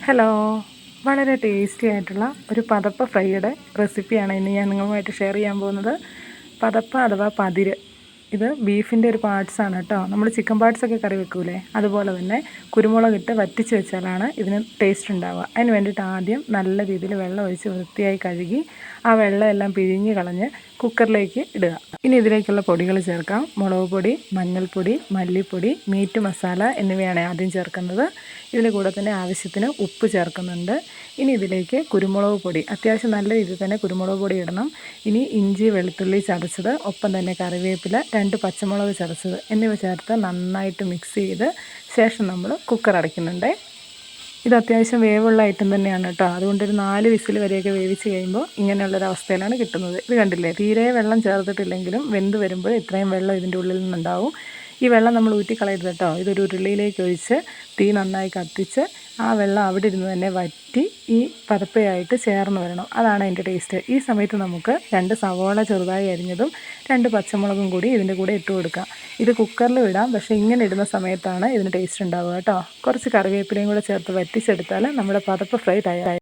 Hello, വളരെ tasty ആയിട്ടുള്ള ഒരു പതപ്പ ഫ്രൈയുടെ റെസിപ്പിയാണ് ഇന്ന് ഞാൻ നിങ്ങളുമായിട്ട് ഷെയർ ചെയ്യാൻ പോകുന്നത്. പതപ്പ അഥവാ പതിര്, ഇത് ബീഫിൻ്റെ ഒരു പാർട്സാണ് കേട്ടോ. നമ്മൾ ചിക്കൻ പാർട്സൊക്കെ കറി വെക്കൂലേ, അതുപോലെ തന്നെ കുരുമുളകിട്ട് വറ്റിച്ച് വെച്ചാലാണ് ഇതിന് ടേസ്റ്റ് ഉണ്ടാവുക. അതിന് വേണ്ടിയിട്ട് ആദ്യം നല്ല രീതിയിൽ വെള്ളം ഒഴിച്ച് വൃത്തിയായി കഴുകി ആ വെള്ളം എല്ലാം പിഴിഞ്ഞ് കളഞ്ഞ് കുക്കറിലേക്ക് ഇടുക. ഇനി ഇതിലേക്കുള്ള പൊടികൾ ചേർക്കാം. മുളക് പൊടി, മഞ്ഞൾപ്പൊടി, മല്ലിപ്പൊടി, മീറ്റ് മസാല എന്നിവയാണ് ആദ്യം ചേർക്കുന്നത്. ഇതിൻ്റെ കൂടെ തന്നെ ആവശ്യത്തിന് ഉപ്പ് ചേർക്കുന്നുണ്ട്. ഇനി ഇതിലേക്ക് കുരുമുളക് പൊടി, അത്യാവശ്യം നല്ല രീതിയിൽ തന്നെ കുരുമുളക് പൊടി ഇടണം. ഇനി ഇഞ്ചി വെളുത്തുള്ളി ചതച്ചത്, ഒപ്പം തന്നെ കറിവേപ്പില, 2 പച്ചമുളക് ചതച്ചത് എന്നിവ ചേർത്ത് നന്നായിട്ട് മിക്സ് ചെയ്ത് ശേഷം നമ്മൾ കുക്കർ അടയ്ക്കുന്നുണ്ട്. ഇത് അത്യാവശ്യം വേവുള്ള ഐറ്റം തന്നെയാണ് കേട്ടോ. അതുകൊണ്ടൊരു 4 വിസിൽ വരെയൊക്കെ വേവിച്ച് കഴിയുമ്പോൾ ഇങ്ങനെയുള്ളൊരവസ്ഥയിലാണ് കിട്ടുന്നത്. ഇത് കണ്ടില്ലേ, തീരെ വെള്ളം ചേർത്തിട്ടില്ലെങ്കിലും വെന്ത് വരുമ്പോൾ ഇത്രയും വെള്ളം ഇതിൻ്റെ ഉള്ളിൽ നിന്നുണ്ടാവും. ഈ വെള്ളം നമ്മൾ ഊറ്റിക്കളയരുത് കേട്ടോ. ഇതൊരു ഉരുളിയിലേക്ക് ഒഴിച്ച് തീ നന്നായി കത്തിച്ച് ആ വെള്ളം അവിടെ ഇരുന്ന് തന്നെ വറ്റി ഈ പതപ്പയായിട്ട് ചേർന്ന് വരണം. അതാണ് അതിൻ്റെ ടേസ്റ്റ്. ഈ സമയത്ത് നമുക്ക് 2 സവോള ചെറുതായി അരിഞ്ഞതും 2 പച്ചമുളകും കൂടി ഇതിൻ്റെ കൂടെ ഇട്ട് കൊടുക്കാം. ഇത് കുക്കറിലും ഇടാം, പക്ഷേ ഇങ്ങനെ ഇടുന്ന സമയത്താണ് ഇതിന് ടേസ്റ്റ് ഉണ്ടാവുക കേട്ടോ. കുറച്ച് കറിവേപ്പിലയും കൂടെ ചേർത്ത് വറ്റിച്ചെടുത്താൽ നമ്മുടെ പതപ്പ് ഫ്രൈ തയ്യാറായി.